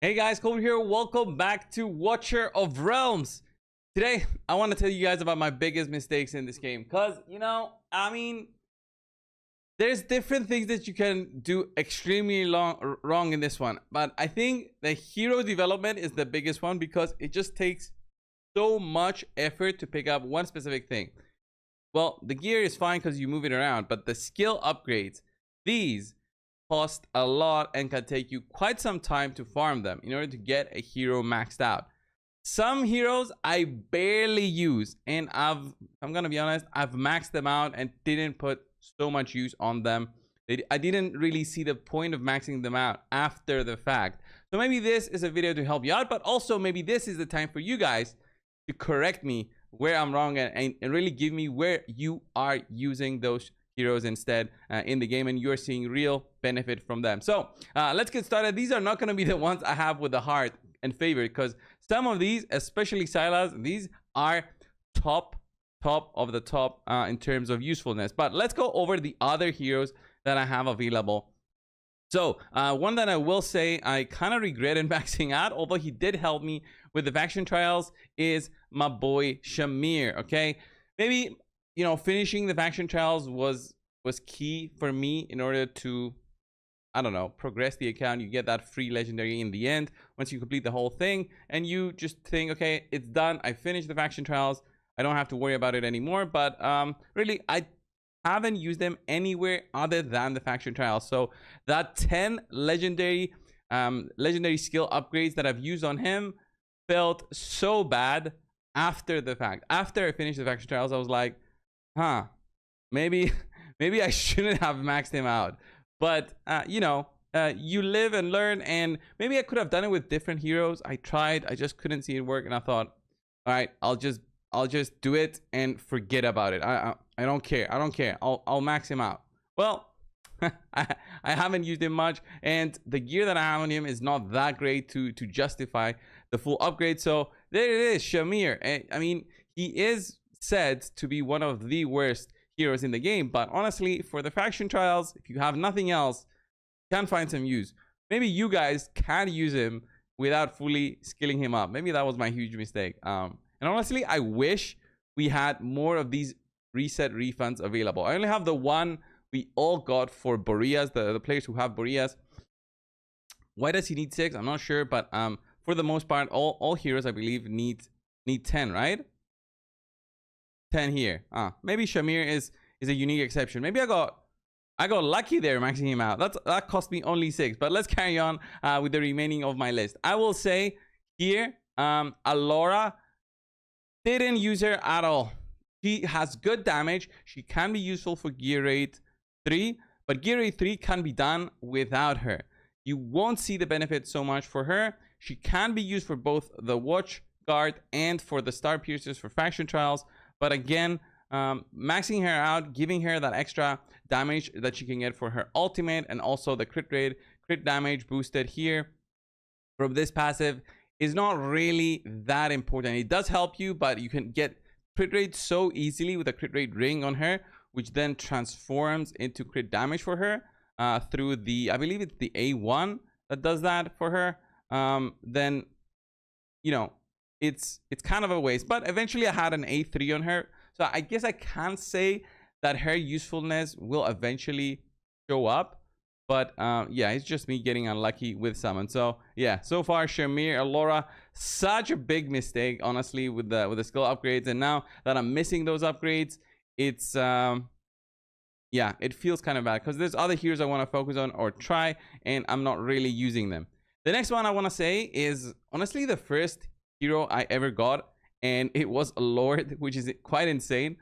Hey guys, Colby here. Welcome back to Watcher of Realms. Today, I want to tell you guys about my biggest mistakes in this game. Because, there's different things that you can do extremely wrong in this one. But I think the hero development is the biggest one because it just takes so much effort to pick up one specific thing. Well, the gear is fine because you move it around, but the skill upgrades, these cost a lot and can take you quite some time to farm them in order to get a hero maxed out. Some heroes I barely use, and I'm gonna be honest, I've maxed them out and didn't put so much use on them. I didn't really see the point of maxing them out after the fact. So maybe this is a video to help you out, but also maybe this is the time for you guys to correct me where I'm wrong and really give me where you are using those heroes instead in the game and you're seeing real benefit from them. So let's get started. These are not going to be the ones I have with the heart and favorite, because some of these, especially Silas, these are top of the top in terms of usefulness. But let's go over the other heroes that I have available. So one that I will say I kind of regretted maxing out, although he did help me with the faction trials, is my boy Shamir. Okay, maybe finishing the faction trials was key for me in order to, I don't know, progress the account. You get that free legendary in the end once you complete the whole thing, and you just think, okay, it's done. I finished the faction trials. I don't have to worry about it anymore. But really, I haven't used them anywhere other than the faction trials. So that 10 legendary skill upgrades that I've used on him felt so bad after the fact. After I finished the faction trials, I was like, maybe I shouldn't have maxed him out. But you live and learn, and maybe I could have done it with different heroes. I tried, I just couldn't see it work, and I thought, all right, I'll just do it and forget about it. I don't care. I'll max him out. Well, I haven't used him much, and the gear that I have on him is not that great to justify the full upgrade. So there it is, Shamir. I mean, he is said to be one of the worst heroes in the game, but honestly, for the faction trials, if you have nothing else, you can find some use. Maybe you guys can use him without fully skilling him up. Maybe that was my huge mistake. And honestly, I wish we had more of these reset refunds available. I only have the one we all got for Boreas, the players who have Boreas. Why does he need 6? I'm not sure, but for the most part, all heroes I believe need 10, right? 10 here. Maybe Shamir is a unique exception. Maybe I got lucky there maxing him out. That cost me only 6. But let's carry on with the remaining of my list. I will say here, Allora, didn't use her at all. She has good damage. She can be useful for gear rate 3, but gear rate 3 can be done without her. You won't see the benefit so much for her. She can be used for both the watch guard and for the star piercers for faction trials. But again, maxing her out, giving her that extra damage that she can get for her ultimate, and also the crit damage boosted here from this passive is not really that important. It does help you, but you can get crit rate so easily with a crit rate ring on her, which then transforms into crit damage for her through the, I believe it's the A1 that does that for her. Then, it's kind of a waste. But eventually I had an A3 on her, so I guess I can't say that her usefulness will eventually show up. But yeah, it's just me getting unlucky with summon. So yeah, so far Shamir, Allora, such a big mistake, honestly, with the skill upgrades. And now that I'm missing those upgrades, it's yeah, it feels kind of bad because there's other heroes I want to focus on or try, and I'm not really using them. The next one I want to say is honestly the first hero I ever got, and it was a Lord, which is quite insane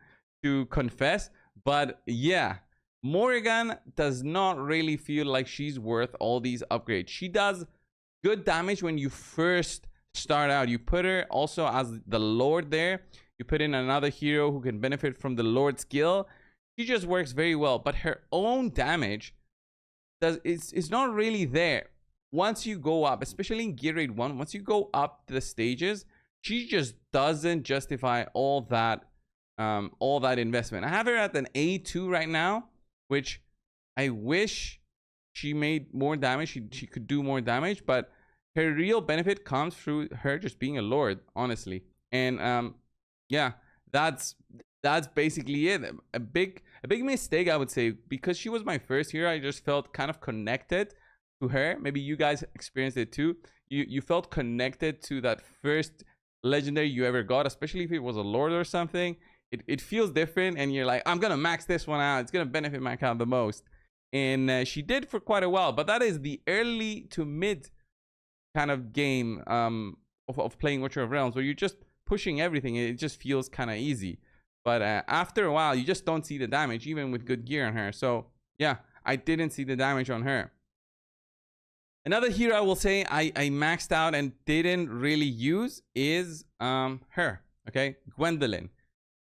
to confess. But yeah, Morrigan does not really feel like she's worth all these upgrades. She does good damage when you first start out. You put her also as the Lord there. You put in another hero who can benefit from the Lord skill. She just works very well, but her own damage it's not really there. Once you go up, especially in gear rate 1, once you go up the stages, she just doesn't justify all that investment. I have her at an A2 right now, which I wish she made more damage. She could do more damage, but her real benefit comes through her just being a lord, honestly. And yeah, that's basically it. A big mistake, I would say, because she was my first hero. I just felt kind of connected to her. Maybe you guys experienced it too. You felt connected to that first legendary you ever got, especially if it was a lord or something. It feels different, and you're like, I'm gonna max this one out. It's gonna benefit my account the most. And she did for quite a while, but that is the early to mid kind of game of playing Witcher of Realms, where you're just pushing everything. It just feels kind of easy. But after a while, you just don't see the damage, even with good gear on her. So yeah, I didn't see the damage on her. Another hero I will say I maxed out and didn't really use is her, okay? Gwendaline.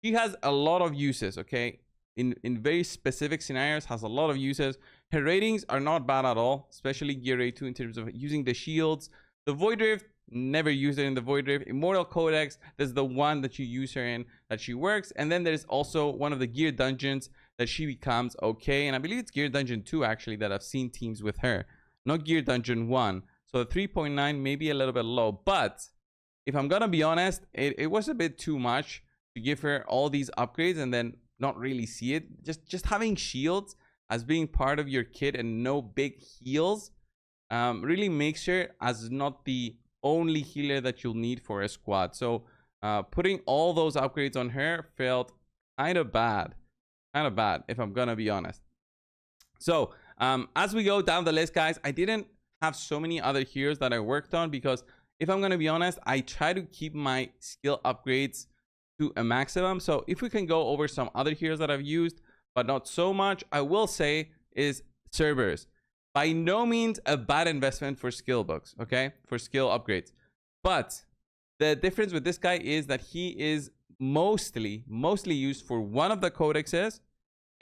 She has a lot of uses, okay? In very specific scenarios, has a lot of uses. Her ratings are not bad at all, especially gear rate 2 in terms of using the shields. The Void Rift, never used it in the Void Rift. Immortal Codex, there's the one that you use her in that she works. And then there's also one of the gear dungeons that she becomes okay. And I believe it's gear dungeon 2 actually that I've seen teams with her. Not gear dungeon 1. So the 3.9 maybe a little bit low. But if I'm gonna be honest, it was a bit too much to give her all these upgrades and then not really see it. Just having shields as being part of your kit and no big heals really makes her as not the only healer that you'll need for a squad. So putting all those upgrades on her felt kind of bad if I'm gonna be honest. So as we go down the list, guys, I didn't have so many other heroes that I worked on because if I'm gonna be honest, I try to keep my skill upgrades to a maximum. So if we can go over some other heroes that I've used but not so much, I will say is Cerberus. By no means a bad investment for skill books, okay, for skill upgrades. But the difference with this guy is that he is mostly used for one of the codexes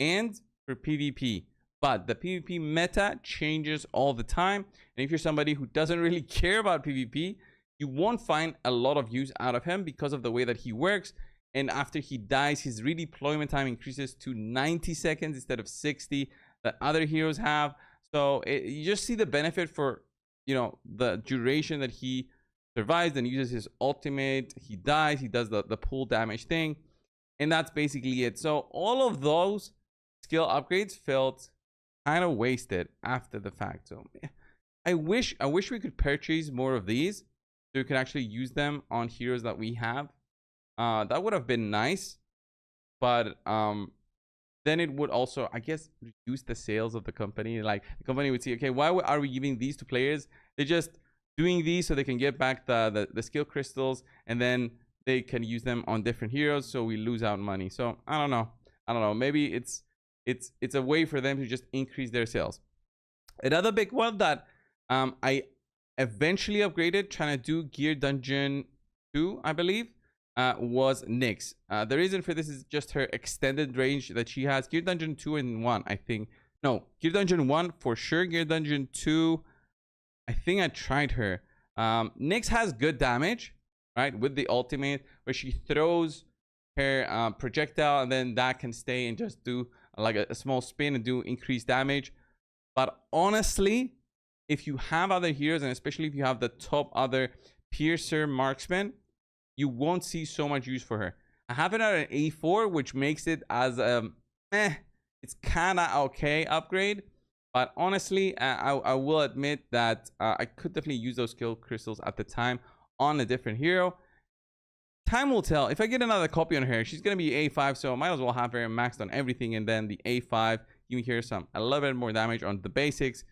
and for PvP. But the PvP meta changes all the time. And if you're somebody who doesn't really care about PvP, you won't find a lot of use out of him because of the way that he works. And after he dies, his redeployment time increases to 90 seconds instead of 60 that other heroes have. So you just see the benefit for, you know, the duration that he survives and uses his ultimate. He dies, he does the pull damage thing. And that's basically it. So all of those skill upgrades felt kind of wasted after the fact. So I wish we could purchase more of these so we could actually use them on heroes that we have. That would have been nice, but then it would also, I guess, reduce the sales of the company. Like the company would see, okay, why are we giving these to players? They're just doing these so they can get back the skill crystals, and then they can use them on different heroes, so we lose out money. So I don't know. Maybe it's a way for them to just increase their sales. Another big one that I eventually upgraded, trying to do gear dungeon 2, I believe, was Nyx. The reason for this is just her extended range that she has. Gear dungeon 2 and 1, I think. No, gear dungeon 1 for sure. Gear dungeon 2, I think I tried her. Nyx has good damage, right, with the ultimate, where she throws her projectile and then that can stay and just do like a small spin and do increased damage. But honestly, if you have other heroes, and especially if you have the top other piercer marksman, you won't see so much use for her. I have it at an A4, which makes it as it's kind of okay upgrade. But honestly, I will admit that I could definitely use those skill crystals at the time on a different hero. Time will tell. If I get another copy on her, she's going to be A5, so I might as well have her maxed on everything. And then the A5, you hear a little bit more damage on the basics.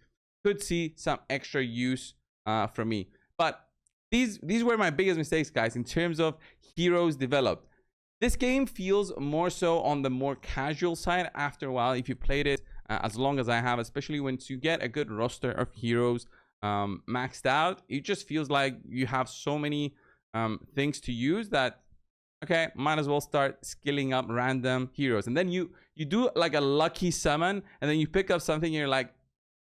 Could see some extra use from me. But these were my biggest mistakes, guys, in terms of heroes developed. This game feels more so on the more casual side after a while if you played it as long as I have, especially once you get a good roster of heroes maxed out. It just feels like you have so many things to use that, okay, might as well start skilling up random heroes. And then you do like a lucky summon, and then you pick up something and you're like,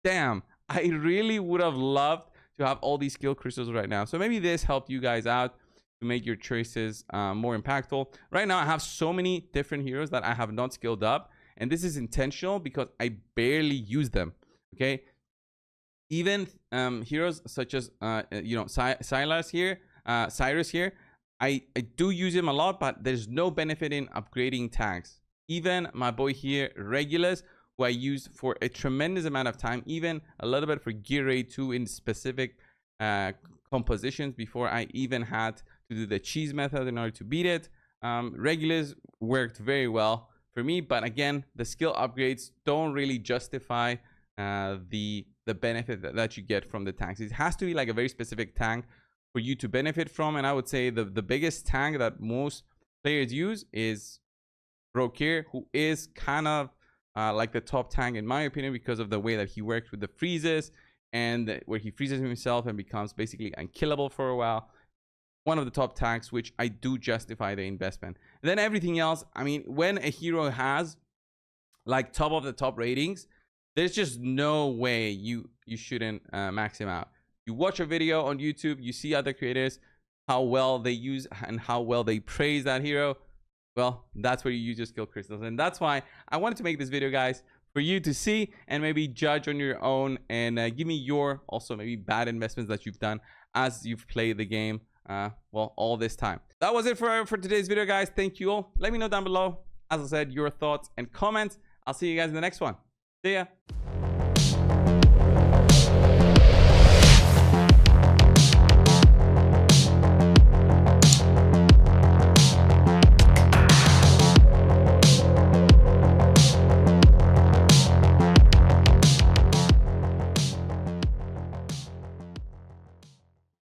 damn, I really would have loved to have all these skill crystals right now. So maybe this helped you guys out to make your choices more impactful. Right now I have so many different heroes that I have not skilled up, and this is intentional because I barely use them. Okay, Even heroes such as Cyrus here, I do use him a lot, but there's no benefit in upgrading tags. Even my boy here, Regulus, who I use for a tremendous amount of time, even a little bit for gear raid 2 in specific compositions before I even had to do the cheese method in order to beat it. Regulus worked very well for me, but again, the skill upgrades don't really justify the benefit that you get from the tanks. It has to be like a very specific tank for you to benefit from, and I would say the biggest tank that most players use is Brokir, who is kind of like the top tank in my opinion because of the way that he works with the freezes and where he freezes himself and becomes basically unkillable for a while. One of the top tanks, which I do justify the investment. And then everything else, I mean, when a hero has like top of the top ratings, there's just no way you shouldn't max him out. You watch a video on YouTube, you see other creators, how well they use and how well they praise that hero. Well, that's where you use your skill crystals. And that's why I wanted to make this video, guys, for you to see and maybe judge on your own and give me your also maybe bad investments that you've done as you've played the game well, all this time. That was it for today's video, guys. Thank you all. Let me know down below, as I said, your thoughts and comments. I'll see you guys in the next one. See ya.